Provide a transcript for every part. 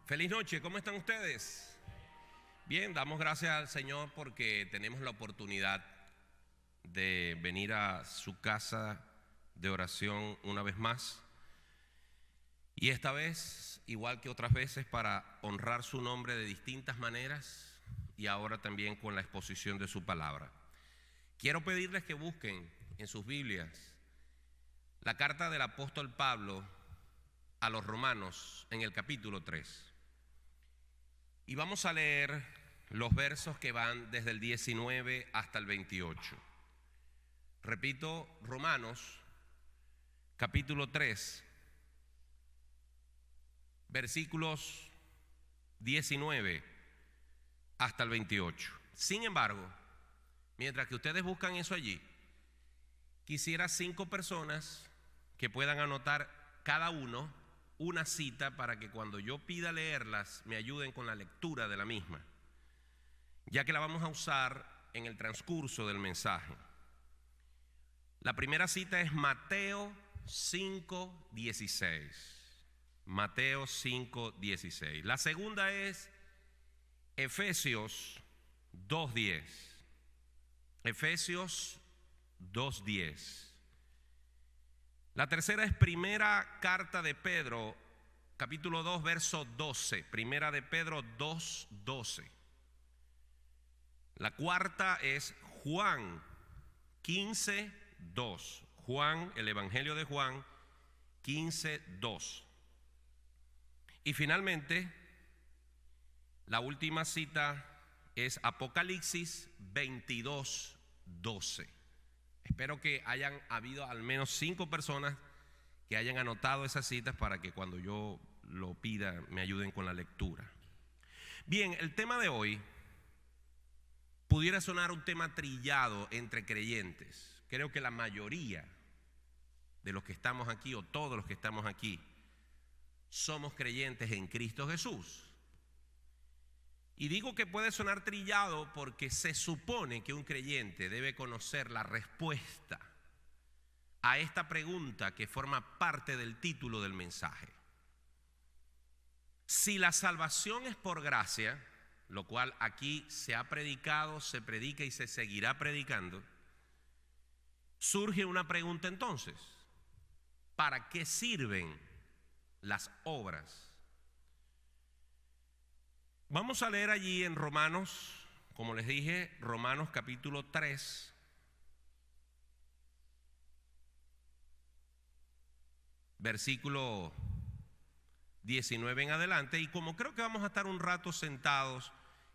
Feliz noche, ¿cómo están ustedes? Bien, damos gracias al Señor porque tenemos la oportunidad de venir a su casa de oración una vez más. Y esta vez, igual que otras veces, para honrar su nombre de distintas maneras y ahora también con la exposición de su palabra. Quiero pedirles que busquen en sus Biblias la carta del apóstol Pablo a los Romanos en el capítulo 3. Y vamos a leer los versos que van desde el 19 hasta el 28. Repito, Romanos capítulo 3, versículos 19 hasta el 28. Sin embargo, mientras que ustedes buscan eso allí, quisiera 5 personas que puedan anotar cada uno una cita para que cuando yo pida leerlas me ayuden con la lectura de la misma, ya que la vamos a usar en el transcurso del mensaje. La primera cita es Mateo 5:16. Mateo 5:16. La segunda es Efesios 2:10. Efesios 2:10. La tercera es Primera Carta de Pedro, capítulo 2, verso 12. Primera de Pedro 2:12. La cuarta es Juan 15:2. Juan, el Evangelio de Juan 15:2. Y finalmente, la última cita es Apocalipsis 22:12. Espero que hayan habido al menos 5 personas que hayan anotado esas citas para que cuando yo lo pida me ayuden con la lectura. Bien, el tema de hoy pudiera sonar un tema trillado entre creyentes. Creo que la mayoría de los que estamos aquí, o todos los que estamos aquí, somos creyentes en Cristo Jesús. Y digo que puede sonar trillado porque se supone que un creyente debe conocer la respuesta a esta pregunta que forma parte del título del mensaje. Si la salvación es por gracia, lo cual aquí se ha predicado, se predica y se seguirá predicando, surge una pregunta entonces: ¿para qué sirven las obras? Vamos a leer allí en Romanos, como les dije, Romanos capítulo 3, versículo 19 en adelante. Y como creo que vamos a estar un rato sentados,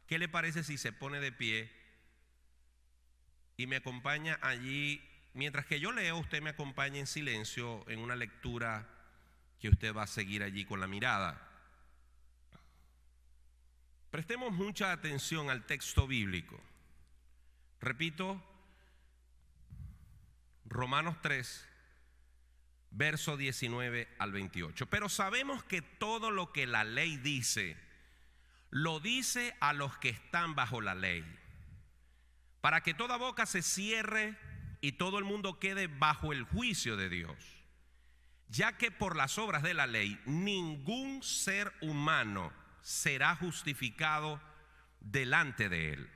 ¿qué le parece si se pone de pie y me acompaña allí? Mientras que yo leo, usted me acompaña en silencio en una lectura que usted va a seguir allí con la mirada. Prestemos mucha atención al texto bíblico. Repito, Romanos 3, verso 19 al 28. Pero sabemos que todo lo que la ley dice, lo dice a los que están bajo la ley, para que toda boca se cierre y todo el mundo quede bajo el juicio de Dios. Ya que por las obras de la ley ningún ser humano será justificado delante de él,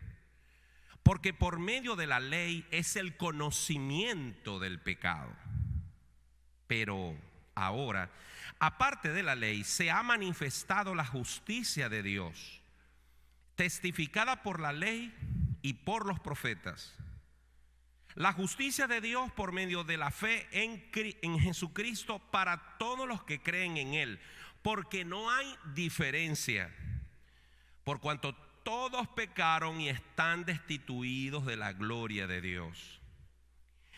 porque por medio de la ley es el conocimiento del pecado. Pero ahora, aparte de la ley, se ha manifestado la justicia de Dios, testificada por la ley y por los profetas. La justicia de Dios por medio de la fe en Jesucristo para todos los que creen en Él, porque no hay diferencia, por cuanto todos pecaron y están destituidos de la gloria de Dios,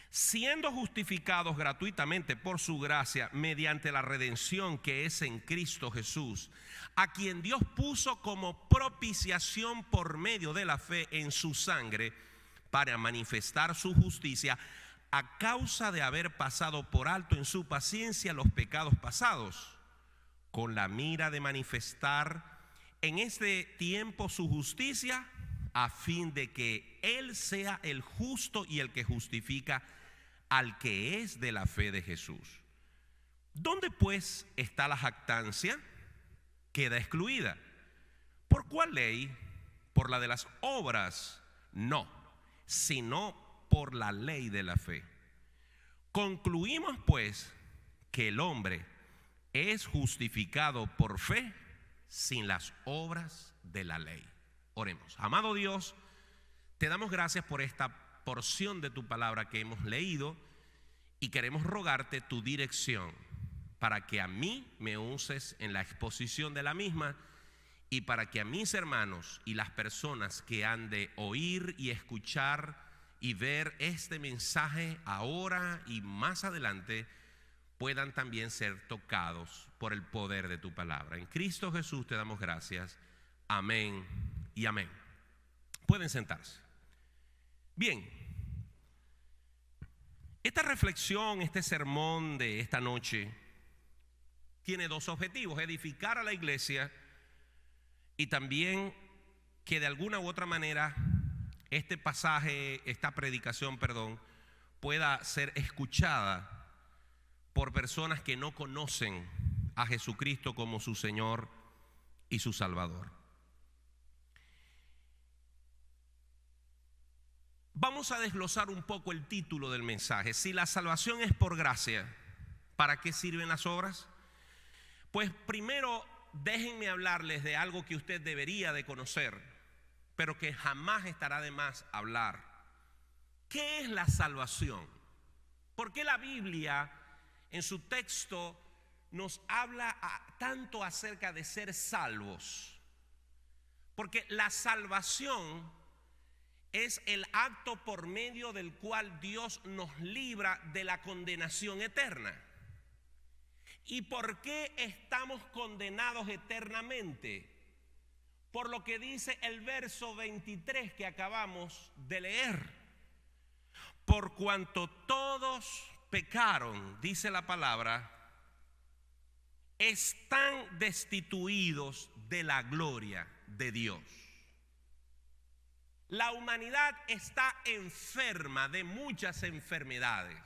siendo justificados gratuitamente por su gracia mediante la redención que es en Cristo Jesús, a quien Dios puso como propiciación por medio de la fe en su sangre, para manifestar su justicia a causa de haber pasado por alto en su paciencia los pecados pasados, con la mira de manifestar en este tiempo su justicia, a fin de que Él sea el justo y el que justifica al que es de la fe de Jesús. ¿Dónde pues está la jactancia? queda excluida. ¿Por cuál ley? ¿Por la de las obras? No, sino por la ley de la fe. Concluimos pues que el hombre es justificado por fe sin las obras de la ley. Oremos. Amado Dios, te damos gracias por esta porción de tu palabra que hemos leído y queremos rogarte tu dirección para que a mí me uses en la exposición de la misma y para que a mis hermanos y las personas que han de oír y escuchar y ver este mensaje ahora y más adelante puedan también ser tocados por el poder de tu palabra. En Cristo Jesús te damos gracias. Amén y amén. Pueden sentarse. Bien, esta reflexión, este sermón de esta noche tiene dos objetivos: edificar a la iglesia y también que de alguna u otra manera este pasaje, esta predicación, pueda ser escuchada por personas que no conocen a Jesucristo como su Señor y su Salvador. Vamos a desglosar un poco el título del mensaje. Si la salvación es por gracia, ¿para qué sirven las obras? Pues primero déjenme hablarles de algo que usted debería de conocer, pero que jamás estará de más hablar. ¿Qué es la salvación? ¿Por qué la Biblia en su texto nos habla tanto acerca de ser salvos? Porque la salvación es el acto por medio del cual Dios nos libra de la condenación eterna. ¿Y por qué estamos condenados eternamente? Por lo que dice el verso 23 que acabamos de leer. Por cuanto todos pecaron, dice la palabra, están destituidos de la gloria de Dios. La humanidad está enferma de muchas enfermedades.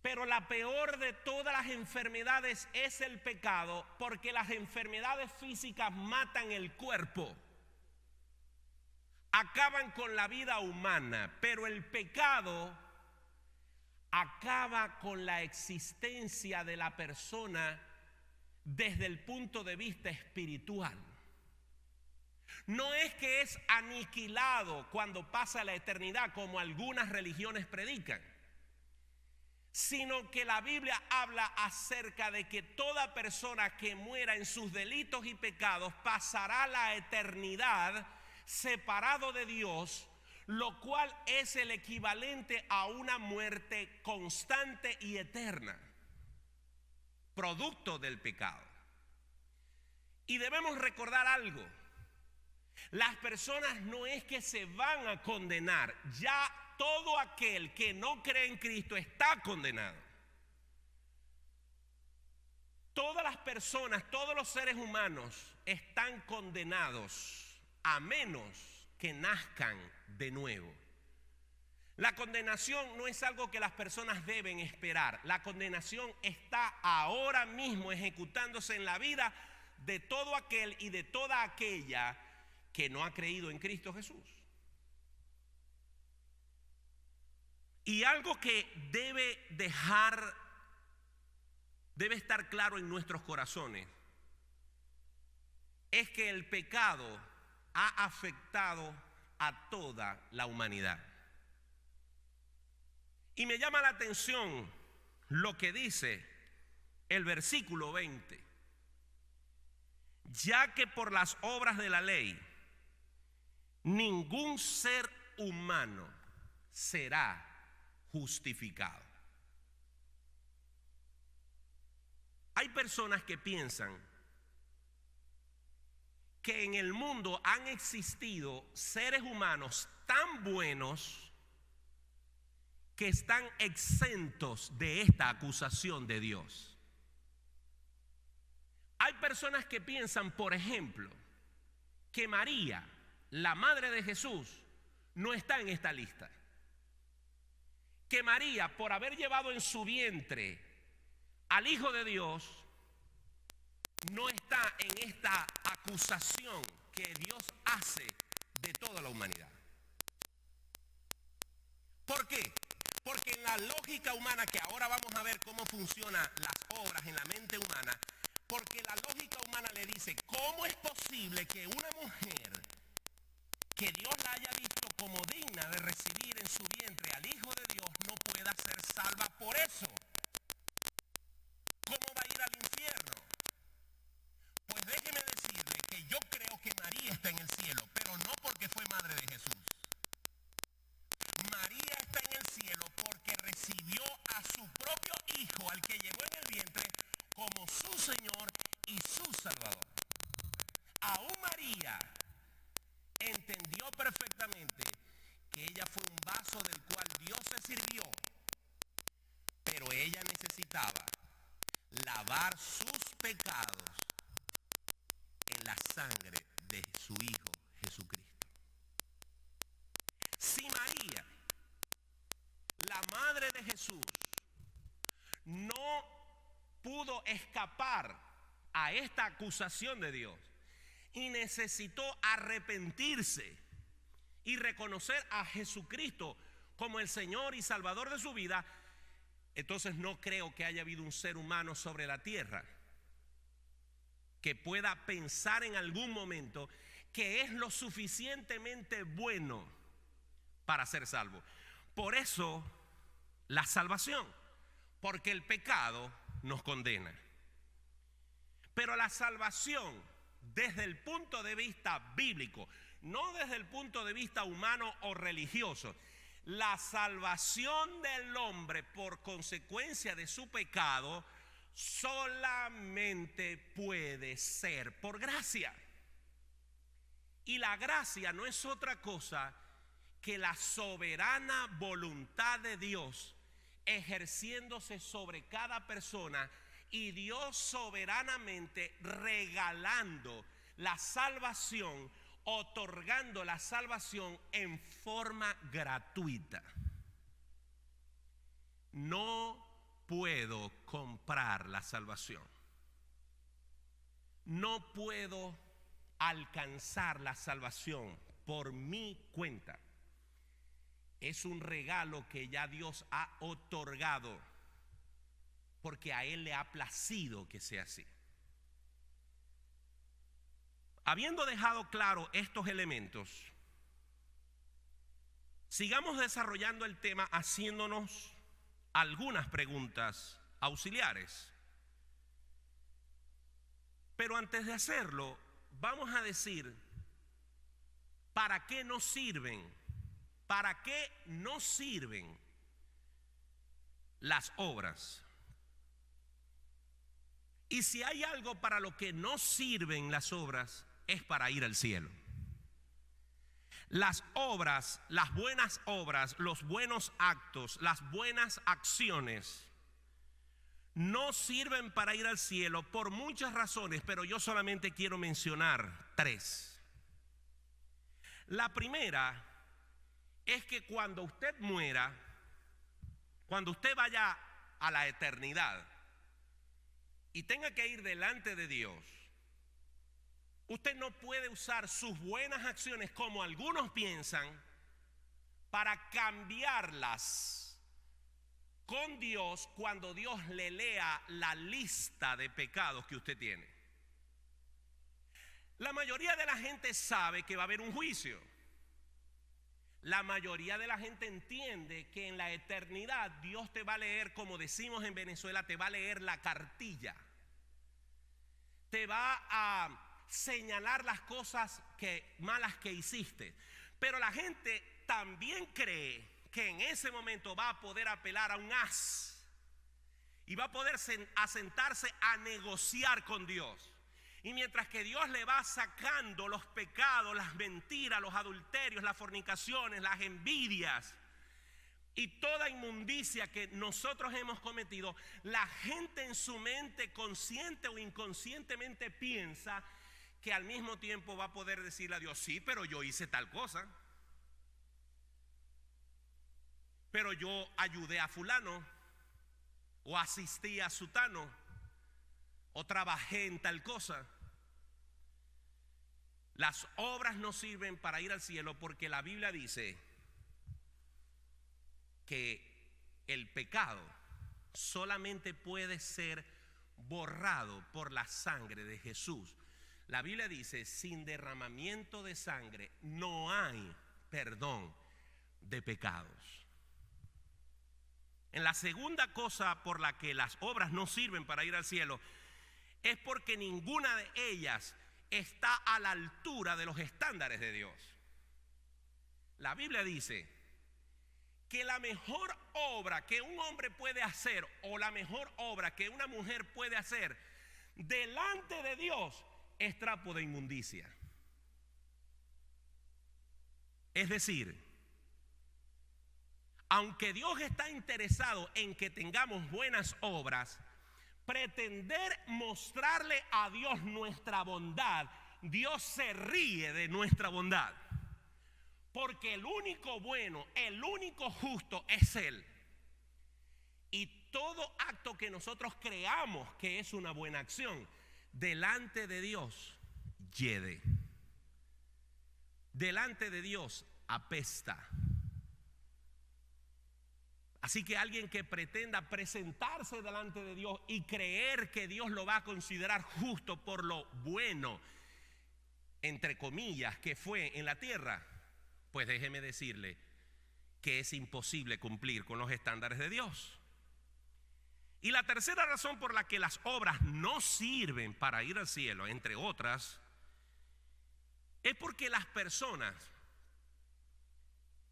Pero la peor de todas las enfermedades es el pecado, porque las enfermedades físicas matan el cuerpo, acaban con la vida humana, pero el pecado acaba con la existencia de la persona desde el punto de vista espiritual. No es que es aniquilado cuando pasa la eternidad, como algunas religiones predican, sino que la Biblia habla acerca de que toda persona que muera en sus delitos y pecados pasará la eternidad separado de Dios, lo cual es el equivalente a una muerte constante y eterna, producto del pecado. Y debemos recordar algo: las personas no es que se van a condenar, ya todo aquel que no cree en Cristo está condenado. Todas las personas, todos los seres humanos están condenados a menos que nazcan de nuevo. La condenación no es algo que las personas deben esperar. La condenación está ahora mismo ejecutándose en la vida de todo aquel y de toda aquella que no ha creído en Cristo Jesús. Y algo que debe estar claro en nuestros corazones es que el pecado ha afectado a toda la humanidad. Y me llama la atención lo que dice el versículo 20: ya que por las obras de la ley ningún ser humano será justificado. Hay personas que piensan que en el mundo han existido seres humanos tan buenos que están exentos de esta acusación de Dios. Hay personas que piensan, por ejemplo, que María, la madre de Jesús, no está en esta lista. Que María, por haber llevado en su vientre al Hijo de Dios, no está en esta acusación que Dios hace de toda la humanidad. ¿Por qué? Porque en la lógica humana, que ahora vamos a ver cómo funcionan las obras en la mente humana, porque la lógica humana le dice, ¿cómo es posible que una mujer que Dios la haya visto como digna de recibir en su vientre al Hijo de Dios no pueda ser salva por eso? ¿Cómo va a ir al infierno? Pues déjeme decirle que yo creo que María está en el cielo, pero no porque fue madre de Jesús. María está en el cielo porque recibió a su propio Hijo, al que llevó en el vientre, como su Señor y su Salvador. Aún María entendió perfectamente que ella fue un vaso del cual Dios se sirvió, pero ella necesitaba lavar sus pecados en la sangre de su Hijo Jesucristo. Si María, la madre de Jesús, no pudo escapar a esta acusación de Dios y necesitó arrepentirse y reconocer a Jesucristo como el Señor y Salvador de su vida, entonces no creo que haya habido un ser humano sobre la tierra que pueda pensar en algún momento que es lo suficientemente bueno para ser salvo. Por eso la salvación, porque el pecado nos condena. Pero la salvación desde el punto de vista bíblico, no desde el punto de vista humano o religioso, la salvación del hombre por consecuencia de su pecado solamente puede ser por gracia. Y la gracia no es otra cosa que la soberana voluntad de Dios ejerciéndose sobre cada persona y Dios soberanamente regalando la salvación, otorgando la salvación en forma gratuita. No puedo comprar la salvación. No puedo alcanzar la salvación por mi cuenta. Es un regalo que ya Dios ha otorgado, porque a Él le ha placido que sea así. Habiendo dejado claro estos elementos, sigamos desarrollando el tema haciéndonos algunas preguntas auxiliares. Pero antes de hacerlo, vamos a decir, ¿para qué nos sirven? ¿Para qué nos sirven las obras? Y si hay algo para lo que no sirven las obras, es para ir al cielo. Las obras, las buenas obras, los buenos actos, las buenas acciones no sirven para ir al cielo por muchas razones, pero yo solamente quiero mencionar 3. La primera es que cuando usted muera, cuando usted vaya a la eternidad y tenga que ir delante de Dios, usted no puede usar sus buenas acciones, como algunos piensan, para cambiarlas con Dios cuando Dios le lea la lista de pecados que usted tiene. La mayoría de la gente sabe que va a haber un juicio. La mayoría de la gente entiende que en la eternidad Dios te va a leer, como decimos en Venezuela, te va a leer la cartilla. Te va a señalar las cosas malas que hiciste. Pero la gente también cree que en ese momento va a poder apelar a un as y va a poder sentarse a negociar con Dios. Y mientras que Dios le va sacando los pecados, las mentiras, los adulterios, las fornicaciones, las envidias y toda inmundicia que nosotros hemos cometido, la gente en su mente, consciente o inconscientemente, piensa que al mismo tiempo va a poder decirle a Dios, sí, pero yo hice tal cosa, pero yo ayudé a fulano o asistí a sutano, o trabajé en tal cosa. Las obras no sirven para ir al cielo porque la Biblia dice que el pecado solamente puede ser borrado por la sangre de Jesús. La Biblia dice, sin derramamiento de sangre no hay perdón de pecados. En la segunda cosa por la que las obras no sirven para ir al cielo es porque ninguna de ellas está a la altura de los estándares de Dios. La Biblia dice que la mejor obra que un hombre puede hacer o la mejor obra que una mujer puede hacer delante de Dios es trapo de inmundicia. Es decir, aunque Dios está interesado en que tengamos buenas obras, pretender mostrarle a Dios nuestra bondad, Dios se ríe de nuestra bondad. Porque el único bueno, el único justo es Él. Y todo acto que nosotros creamos que es una buena acción, delante de Dios, hiede. Delante de Dios, apesta. Así que alguien que pretenda presentarse delante de Dios y creer que Dios lo va a considerar justo por lo bueno, entre comillas, que fue en la tierra, pues déjeme decirle que es imposible cumplir con los estándares de Dios. Y la tercera razón por la que las obras no sirven para ir al cielo, entre otras, es porque las personas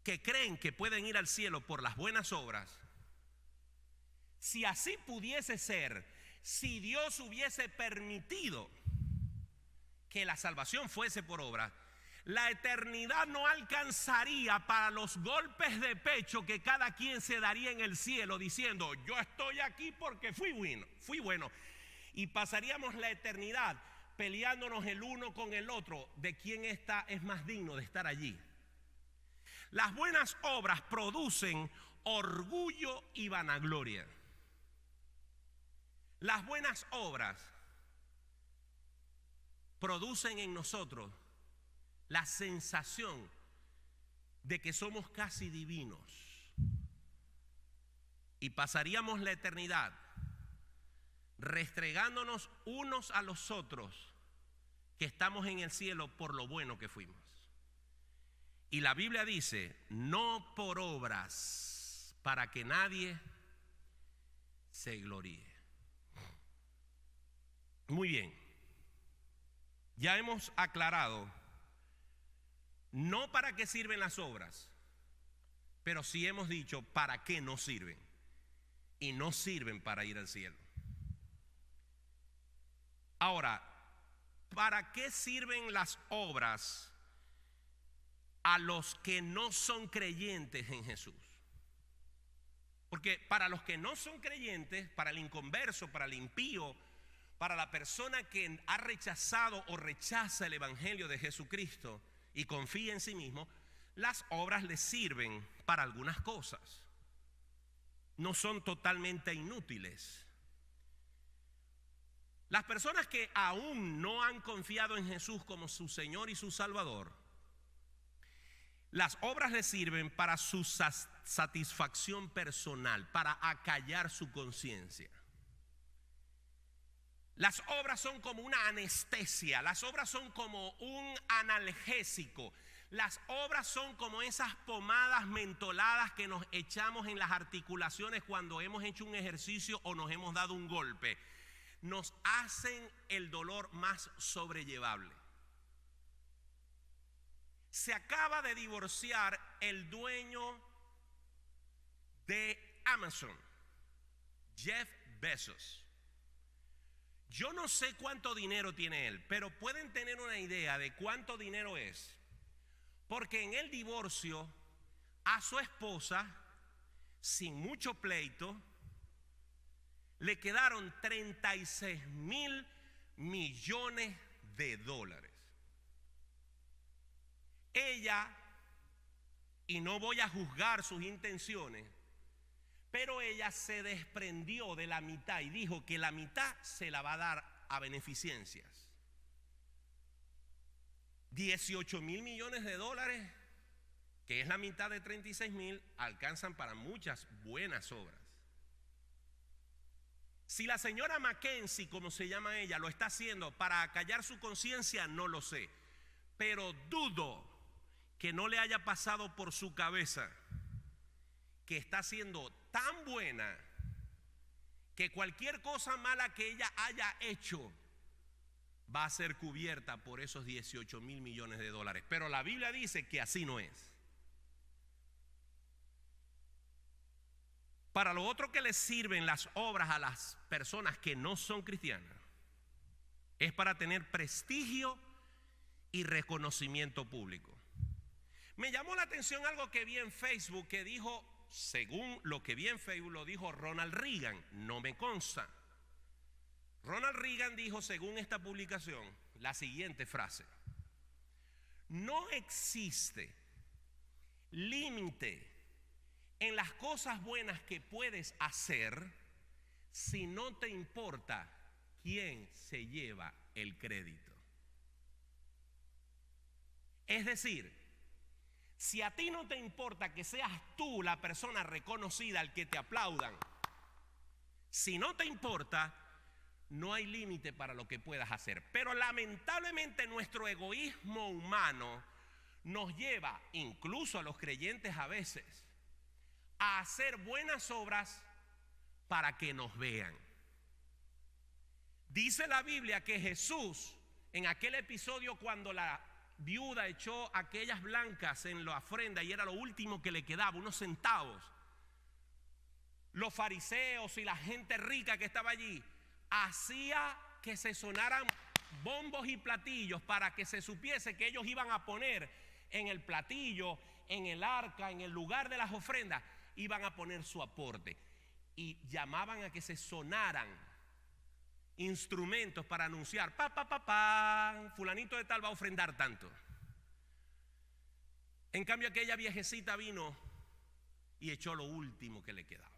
que creen que pueden ir al cielo por las buenas obras, si así pudiese ser, si Dios hubiese permitido que la salvación fuese por obra, la eternidad no alcanzaría para los golpes de pecho que cada quien se daría en el cielo diciendo, yo estoy aquí porque fui bueno. Y pasaríamos la eternidad peleándonos el uno con el otro de quién es más digno de estar allí. Las buenas obras producen orgullo y vanagloria. Las buenas obras producen en nosotros la sensación de que somos casi divinos. Y pasaríamos la eternidad restregándonos unos a los otros que estamos en el cielo por lo bueno que fuimos. Y la Biblia dice, no por obras, para que nadie se gloríe. Muy bien, ya hemos aclarado, no para qué sirven las obras, pero sí hemos dicho para qué no sirven. Y no sirven para ir al cielo. Ahora, ¿para qué sirven las obras a los que no son creyentes en Jesús? Porque para los que no son creyentes, para el inconverso, para el impío, para la persona que ha rechazado o rechaza el evangelio de Jesucristo y confía en sí mismo, las obras les sirven para algunas cosas. No son totalmente inútiles. Las personas que aún no han confiado en Jesús como su Señor y su Salvador, las obras les sirven para su satisfacción personal, para acallar su conciencia. Las obras son como una anestesia, las obras son como un analgésico, las obras son como esas pomadas mentoladas que nos echamos en las articulaciones cuando hemos hecho un ejercicio o nos hemos dado un golpe. Nos hacen el dolor más sobrellevable. Se acaba de divorciar el dueño de Amazon, Jeff Bezos. Yo no sé cuánto dinero tiene él, pero pueden tener una idea de cuánto dinero es, porque en el divorcio a su esposa, sin mucho pleito, le quedaron 36 mil millones de dólares. Ella, y no voy a juzgar sus intenciones, pero ella se desprendió de la mitad y dijo que la mitad se la va a dar a beneficencias. 18.000 millones de dólares, que es la mitad de 36.000, alcanzan para muchas buenas obras. Si la señora Mackenzie, como se llama ella, lo está haciendo para acallar su conciencia, no lo sé. Pero dudo que no le haya pasado por su cabeza que está siendo tan buena que cualquier cosa mala que ella haya hecho va a ser cubierta por esos 18.000 millones de dólares. Pero la Biblia dice que así no es. Para lo otro que les sirven las obras a las personas que no son cristianas es para tener prestigio y reconocimiento público. Me llamó la atención algo que vi en Facebook que dijo, según lo que vi en Facebook, lo dijo Ronald Reagan, no me consta. Ronald Reagan dijo, según esta publicación, la siguiente frase: no existe límite en las cosas buenas que puedes hacer si no te importa quién se lleva el crédito. Es decir, si a ti no te importa que seas tú la persona reconocida, al que te aplaudan, si no te importa, no hay límite para lo que puedas hacer. Pero lamentablemente nuestro egoísmo humano nos lleva, incluso a los creyentes a veces, a hacer buenas obras para que nos vean. Dice la Biblia que Jesús, en aquel episodio cuando la viuda echó aquellas blancas en la ofrenda y era lo último que le quedaba, unos centavos, los fariseos y la gente rica que estaba allí hacía que se sonaran bombos y platillos para que se supiese que ellos iban a poner en el platillo, en el arca, en el lugar de las ofrendas, iban a poner su aporte, y llamaban a que se sonaran instrumentos para anunciar, fulanito de tal va a ofrendar tanto. En cambio aquella viejecita vino y echó lo último que le quedaba.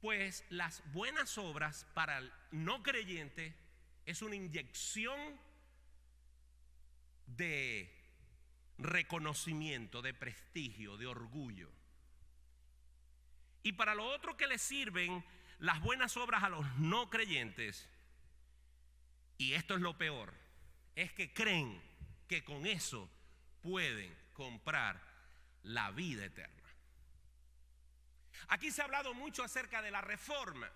Pues las buenas obras para el no creyente es una inyección de reconocimiento, de prestigio, de orgullo. Y para lo otro que le sirven las buenas obras a los no creyentes, y esto es lo peor, es que creen que con eso pueden comprar la vida eterna. Aquí se ha hablado mucho acerca de la Reforma,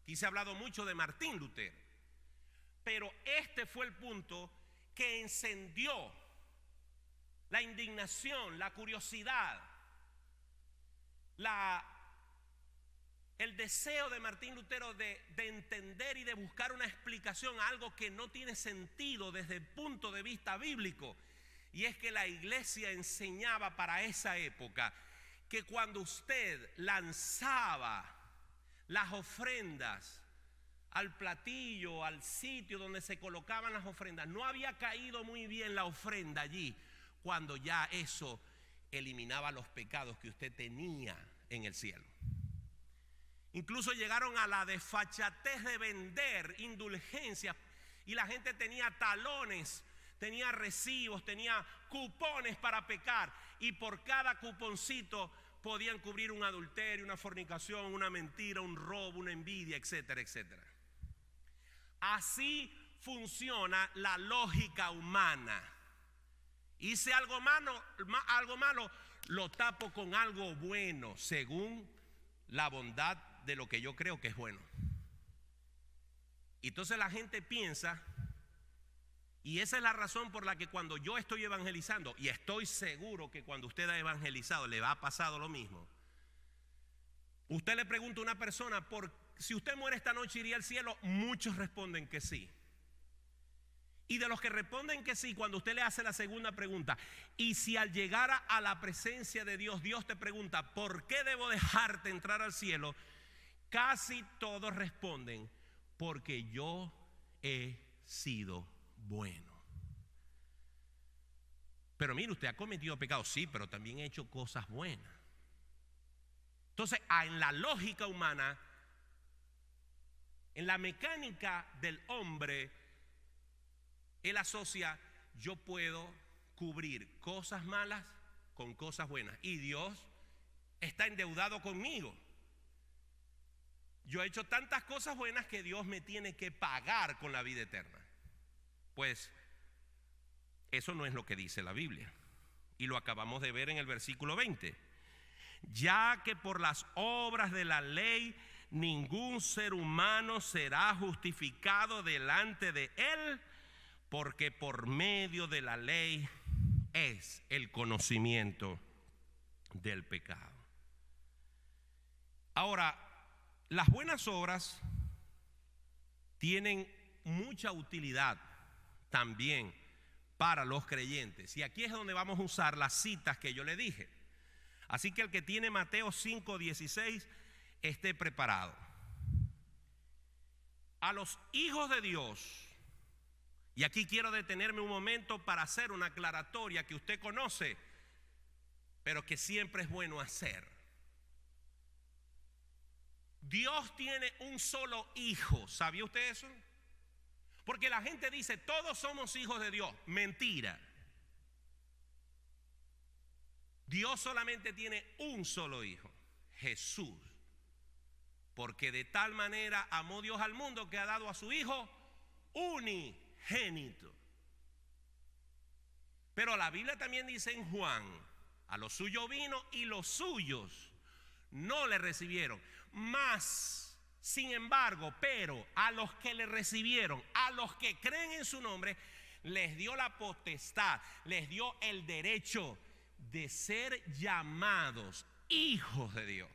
aquí se ha hablado mucho de Martín Lutero, pero este fue el punto que encendió la indignación, la curiosidad, el deseo de Martín Lutero de entender y de buscar una explicación a algo que no tiene sentido desde el punto de vista bíblico. Y es que la iglesia enseñaba para esa época que cuando usted lanzaba las ofrendas al platillo, al sitio donde se colocaban las ofrendas, no había caído muy bien la ofrenda allí, cuando ya eso eliminaba los pecados que usted tenía en el cielo. Incluso llegaron a la desfachatez de vender indulgencias, y la gente tenía talones, tenía recibos, tenía cupones para pecar, y por cada cuponcito podían cubrir un adulterio, una fornicación, una mentira, un robo, una envidia, etcétera, etcétera. Así funciona la lógica humana. Hice algo malo, lo tapo con algo bueno, según la bondad de lo que yo creo que es bueno. Y entonces la gente piensa, y esa es la razón por la que cuando yo estoy evangelizando, y estoy seguro que cuando usted ha evangelizado le ha pasado lo mismo, usted le pregunta a una persona, si usted muere esta noche, ¿iría al cielo? Muchos responden que sí. Y de los que responden que sí, cuando usted le hace la segunda pregunta, y si al llegar a la presencia de Dios, Dios te pregunta, ¿por qué debo dejarte entrar al cielo? Casi todos responden, porque yo he sido bueno. Pero mire, usted ha cometido pecados, sí, pero también ha hecho cosas buenas. Entonces, en la lógica humana, En la mecánica del hombre, él asocia: yo puedo cubrir cosas malas con cosas buenas, y Dios está endeudado conmigo. Yo he hecho tantas cosas buenas que Dios me tiene que pagar con la vida eterna. Pues eso no es lo que dice la Biblia, y lo acabamos de ver en el versículo 20. Ya que por las obras de la ley ningún ser humano será justificado delante de él, porque por medio de la ley es el conocimiento del pecado. Ahora, las buenas obras tienen mucha utilidad también para los creyentes, y aquí es donde vamos a usar las citas que yo le dije. Así que el que tiene Mateo 5:16 esté preparado. A los hijos de Dios, y aquí quiero detenerme un momento para hacer una aclaratoria que usted conoce, pero que siempre es bueno hacer. Dios tiene un solo hijo. ¿Sabía usted eso? Porque la gente dice: todos somos hijos de Dios. Mentira. Dios solamente tiene un solo hijo, Jesús. Porque de tal manera amó Dios al mundo que ha dado a su hijo unigénito. Pero la Biblia también dice en Juan: a los suyos vino y los suyos no le recibieron. Mas, sin embargo, pero a los que le recibieron, a los que creen en su nombre, les dio la potestad, les dio el derecho de ser llamados hijos de Dios.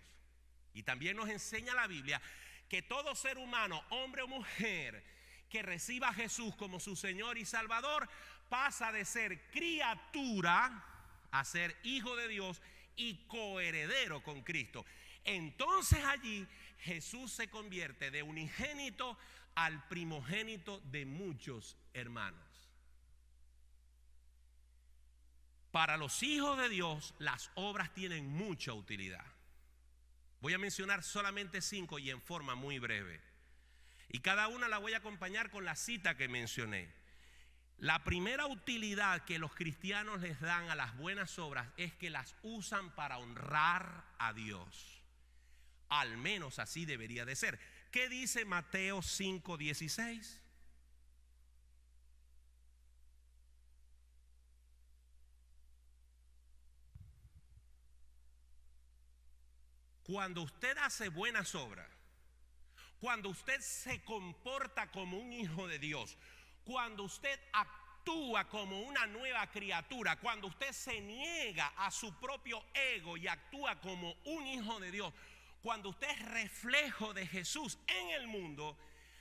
Y también nos enseña la Biblia que todo ser humano, hombre o mujer, que reciba a Jesús como su Señor y Salvador, pasa de ser criatura a ser hijo de Dios y coheredero con Cristo. Entonces allí Jesús se convierte de unigénito al primogénito de muchos hermanos. Para los hijos de Dios, las obras tienen mucha utilidad. Voy a mencionar solamente 5 y en forma muy breve. Y cada una la voy a acompañar con la cita que mencioné. La primera utilidad que los cristianos les dan a las buenas obras es que las usan para honrar a Dios. Al menos así debería de ser. ¿Qué dice Mateo 5:16? Cuando usted hace buenas obras, cuando usted se comporta como un hijo de Dios, cuando usted actúa como una nueva criatura, cuando usted se niega a su propio ego y actúa como un hijo de Dios, cuando usted es reflejo de Jesús en el mundo,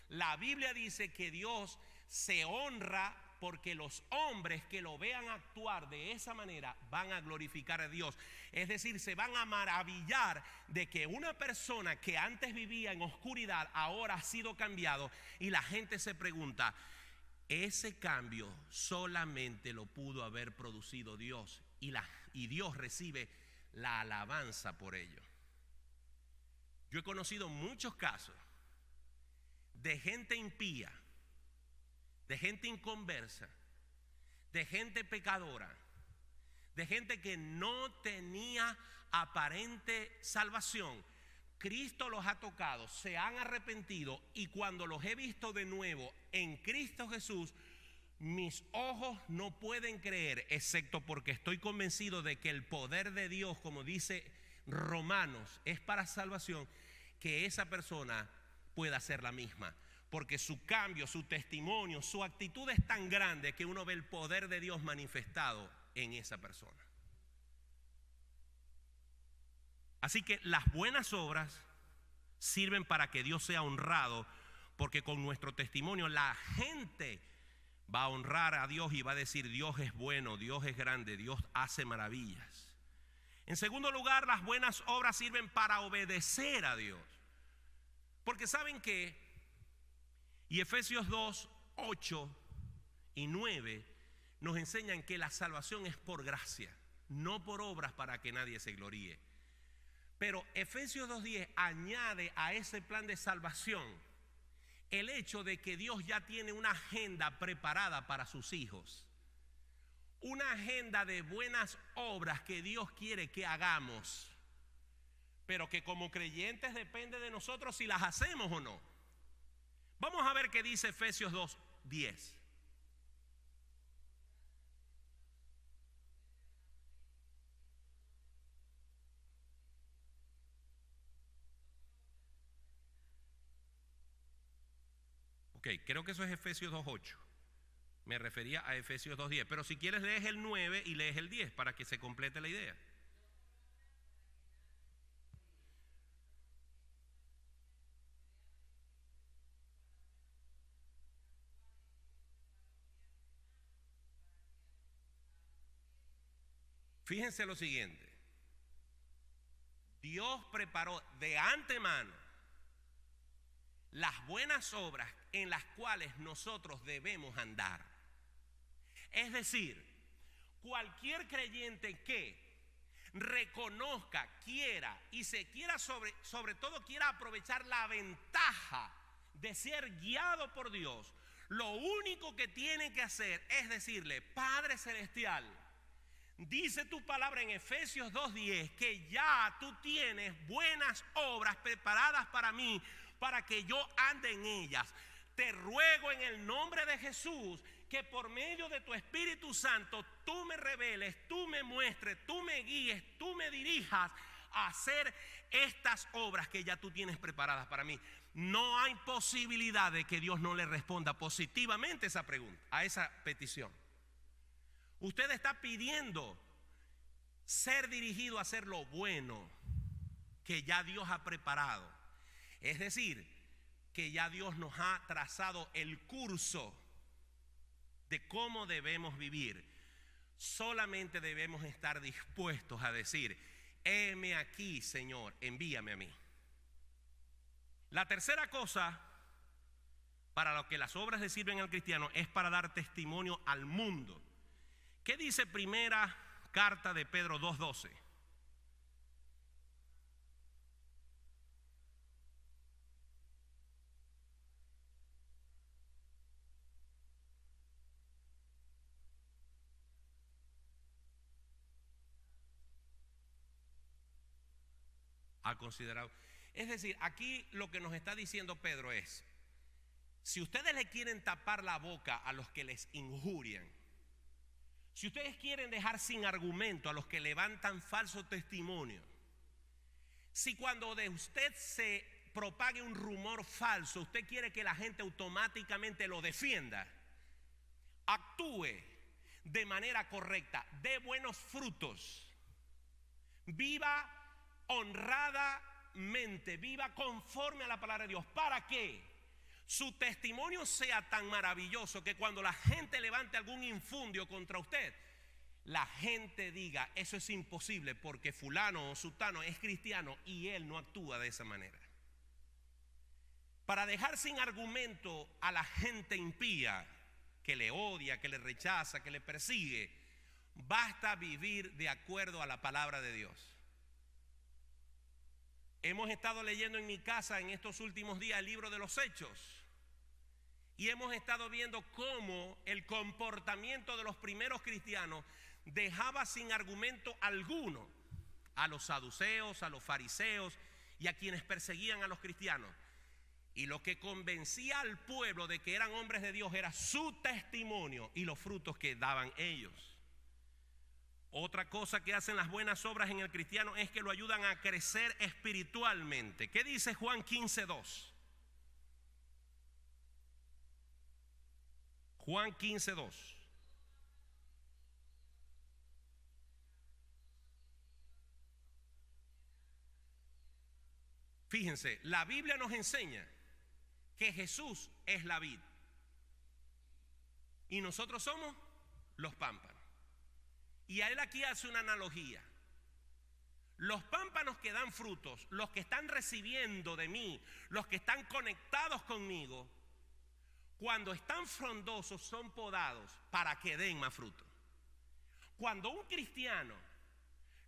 la Biblia dice que Dios se honra, porque los hombres que lo vean actuar de esa manera van a glorificar a Dios. Es decir, se van a maravillar de que una persona que antes vivía en oscuridad ahora ha sido cambiado, y la gente se pregunta: ese cambio solamente lo pudo haber producido Dios, y Dios recibe la alabanza por ello. Yo he conocido muchos casos de gente impía, de gente inconversa, de gente pecadora, de gente que no tenía aparente salvación. Cristo los ha tocado, se han arrepentido, y cuando los he visto de nuevo en Cristo Jesús, mis ojos no pueden creer, excepto porque estoy convencido de que el poder de Dios, como dice Romanos, es para salvación, que esa persona pueda ser la misma. Porque su cambio, su testimonio, su actitud es tan grande que uno ve el poder de Dios manifestado en esa persona. Así que las buenas obras sirven para que Dios sea honrado, porque con nuestro testimonio la gente va a honrar a Dios y va a decir: Dios es bueno, Dios es grande, Dios hace maravillas. En segundo lugar, las buenas obras sirven para obedecer a Dios. Porque ¿saben qué? Y Efesios 2, 8 y 9 nos enseñan que la salvación es por gracia, no por obras para que nadie se gloríe. Pero Efesios 2:10 añade a ese plan de salvación el hecho de que Dios ya tiene una agenda preparada para sus hijos. Una agenda de buenas obras que Dios quiere que hagamos, pero que como creyentes depende de nosotros si las hacemos o no. Vamos a ver qué dice Efesios 2:10. Ok, creo que eso es Efesios 2:8. Me refería a Efesios 2:10, pero si quieres lees el 9 y lees el 10 para que se complete la idea. Fíjense lo siguiente. Dios preparó de antemano las buenas obras en las cuales nosotros debemos andar. Es decir, cualquier creyente que reconozca, quiera y se quiera sobre todo quiera aprovechar la ventaja de ser guiado por Dios, lo único que tiene que hacer es decirle: Padre Celestial, dice tu palabra en Efesios 2:10 que ya tú tienes buenas obras preparadas para mí, para que yo ande en ellas. Te ruego en el nombre de Jesús que por medio de tu Espíritu Santo tú me reveles, tú me muestres, tú me guíes, tú me dirijas a hacer estas obras que ya tú tienes preparadas para mí. No hay posibilidad de que Dios no le responda positivamente esa pregunta, a esa petición. Usted está pidiendo ser dirigido a hacer lo bueno que ya Dios ha preparado. Es decir, que ya Dios nos ha trazado el curso de cómo debemos vivir. Solamente debemos estar dispuestos a decir: heme aquí, Señor, envíame a mí. La tercera cosa para lo que las obras le sirven al cristiano es para dar testimonio al mundo. ¿Qué dice primera carta de Pedro 2:12? Ha considerado. Es decir, aquí lo que nos está diciendo Pedro es: si ustedes le quieren tapar la boca a los que les injurian, si ustedes quieren dejar sin argumento a los que levantan falso testimonio, si cuando de usted se propague un rumor falso, usted quiere que la gente automáticamente lo defienda, actúe de manera correcta, dé buenos frutos, viva honradamente, viva conforme a la palabra de Dios. ¿Para qué? Su testimonio sea tan maravilloso que cuando la gente levante algún infundio contra usted, la gente diga: eso es imposible porque fulano o sutano es cristiano y él no actúa de esa manera. Para dejar sin argumento a la gente impía que le odia, que le rechaza, que le persigue, basta vivir de acuerdo a la palabra de Dios. Hemos estado leyendo en mi casa en estos últimos días el libro de los Hechos. Y hemos estado viendo cómo el comportamiento de los primeros cristianos dejaba sin argumento alguno a los saduceos, a los fariseos y a quienes perseguían a los cristianos. Y lo que convencía al pueblo de que eran hombres de Dios era su testimonio y los frutos que daban ellos. Otra cosa que hacen las buenas obras en el cristiano es que lo ayudan a crecer espiritualmente. ¿Qué dice Juan 15:2? Juan 15:2. Fíjense, la Biblia nos enseña que Jesús es la vid y nosotros somos los pámpanos. Y a él aquí hace una analogía. Los pámpanos que dan frutos, los que están recibiendo de mí, los que están conectados conmigo, cuando están frondosos son podados para que den más fruto. Cuando un cristiano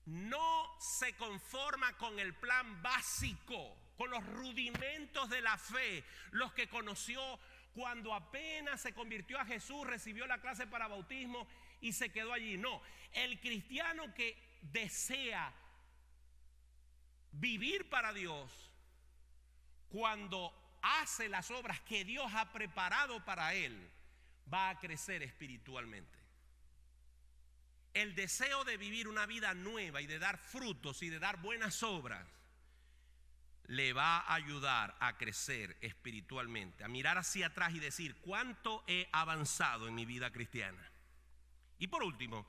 no se conforma con el plan básico, con los rudimentos de la fe, los que conoció cuando apenas se convirtió a Jesús, recibió la clase para bautismo y se quedó allí. No, el cristiano que desea vivir para Dios, cuando hace las obras que Dios ha preparado para él, va a crecer espiritualmente. El deseo de vivir una vida nueva y de dar frutos y de dar buenas obras le va a ayudar a crecer espiritualmente, a mirar hacia atrás y decir cuánto he avanzado en mi vida cristiana. Y por último,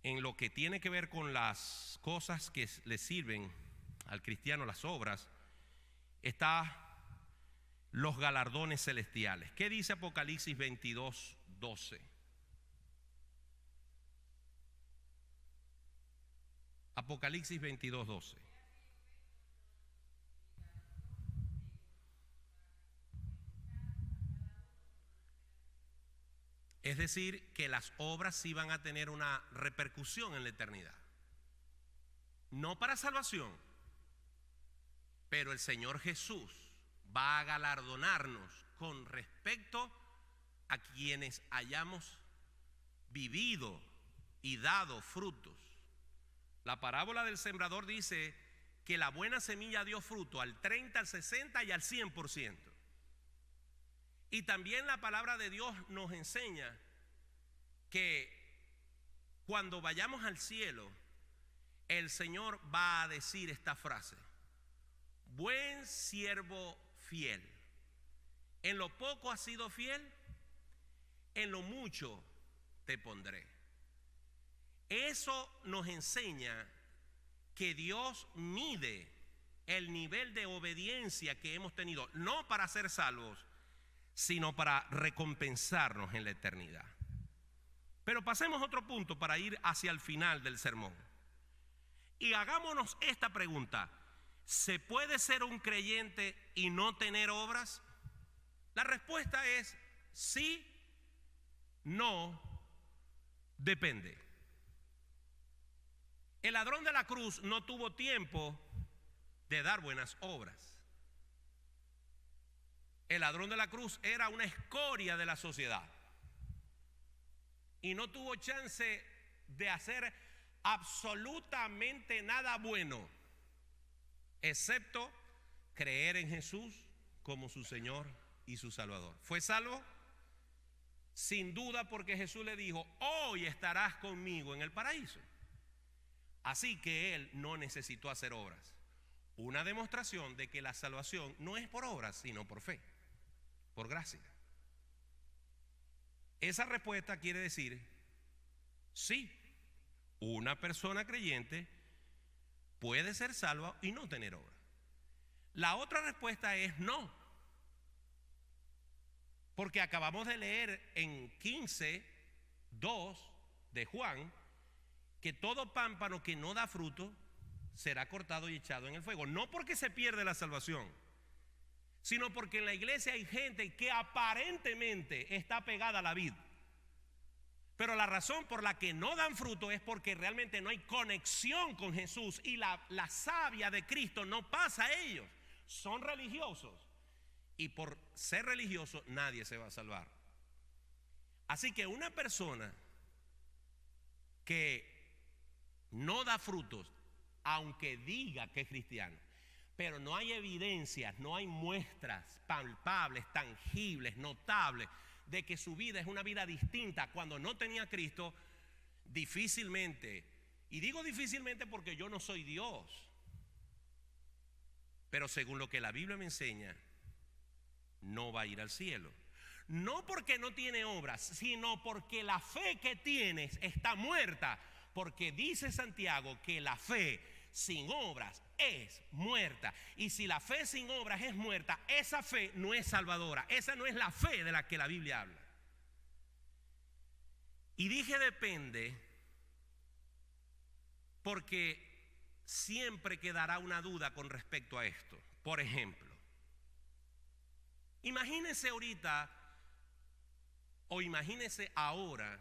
en lo que tiene que ver con las cosas que le sirven al cristiano, las obras, está los galardones celestiales. ¿Qué dice Apocalipsis 22:12? Apocalipsis 22:12. Es decir, que las obras sí van a tener una repercusión en la eternidad. No para salvación, pero el Señor Jesús va a galardonarnos con respecto a quienes hayamos vivido y dado frutos. La parábola del sembrador dice que la buena semilla dio fruto al 30, al 60 y al 100%. Y también la palabra de Dios nos enseña que cuando vayamos al cielo, el Señor va a decir esta frase: buen siervo fiel, en lo poco has sido fiel, en lo mucho te pondré. Eso nos enseña que Dios mide el nivel de obediencia que hemos tenido, no para ser salvos, sino para recompensarnos en la eternidad. Pero pasemos a otro punto para ir hacia el final del sermón. Y hagámonos esta pregunta: ¿se puede ser un creyente y no tener obras? La respuesta es sí, no, depende. El ladrón de la cruz no tuvo tiempo de dar buenas obras. El ladrón de la cruz era una escoria de la sociedad y no tuvo chance de hacer absolutamente nada bueno, excepto creer en Jesús como su Señor y su Salvador. ¿Fue salvo? Sin duda, porque Jesús le dijo: hoy estarás conmigo en el paraíso. Así que él no necesitó hacer obras. Una demostración de que la salvación no es por obras, sino por fe, por gracia. Esa respuesta quiere decir sí, una persona creyente puede ser salva y no tener obra. La otra respuesta es no, porque acabamos de leer en 15:2 de Juan que todo pámpano que no da fruto será cortado y echado en el fuego. No porque se pierde la salvación, sino porque en la iglesia hay gente que aparentemente está pegada a la vid, pero la razón por la que no dan fruto es porque realmente no hay conexión con Jesús, y la savia de Cristo no pasa a ellos. Son religiosos, y por ser religioso nadie se va a salvar. Así que una persona que no da frutos, aunque diga que es cristiano, pero no hay evidencias, no hay muestras palpables, tangibles, notables de que su vida es una vida distinta cuando no tenía a Cristo, difícilmente, y digo difícilmente porque yo no soy Dios, pero según lo que la Biblia me enseña, no va a ir al cielo. No porque no tiene obras, sino porque la fe que tienes está muerta. Porque dice Santiago que la fe sin obras es muerta. Y si la fe sin obras es muerta, esa fe no es salvadora. Esa no es la fe de la que la Biblia habla. Y dije depende porque siempre quedará una duda con respecto a esto. Por ejemplo, imagínese ahorita o imagínese ahora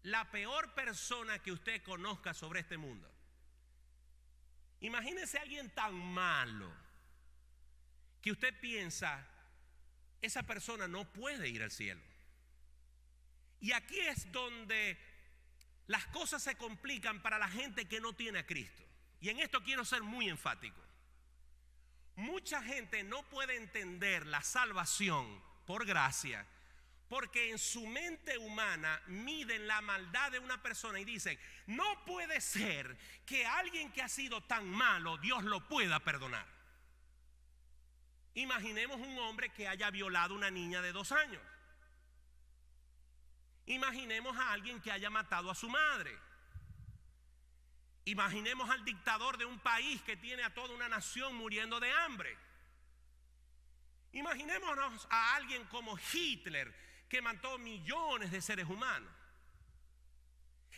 la peor persona que usted conozca sobre este mundo. Imagínese a alguien tan malo que usted piensa, esa persona no puede ir al cielo. Y aquí es donde las cosas se complican para la gente que no tiene a Cristo. Y en esto quiero ser muy enfático. Mucha gente no puede entender la salvación por gracia, porque en su mente humana miden la maldad de una persona y dicen, no puede ser que alguien que ha sido tan malo, Dios lo pueda perdonar. Imaginemos un hombre que haya violado a una niña de 2 años. Imaginemos a alguien que haya matado a su madre. Imaginemos al dictador de un país que tiene a toda una nación muriendo de hambre. Imaginémonos a alguien como Hitler, que mató millones de seres humanos.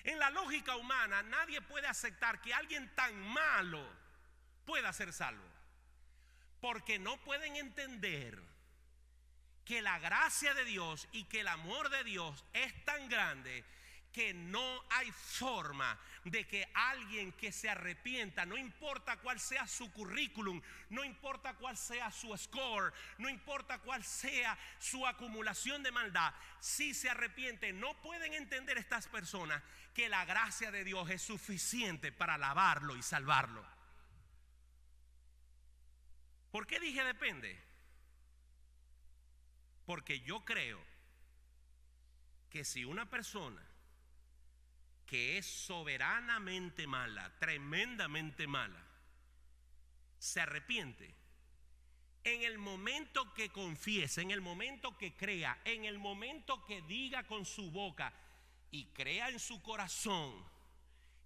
En la lógica humana, nadie puede aceptar que alguien tan malo pueda ser salvo, porque no pueden entender que la gracia de Dios y que el amor de Dios es tan grande que no hay forma de que alguien que se arrepienta, no importa cuál sea su currículum, no importa cuál sea su score, no importa cuál sea su acumulación de maldad, si se arrepiente, no pueden entender estas personas que la gracia de Dios es suficiente para lavarlo y salvarlo. ¿Por qué dije depende? Porque yo creo que si una persona que es soberanamente mala, tremendamente mala, se arrepiente, en el momento que confiese, en el momento que crea, en el momento que diga con su boca y crea en su corazón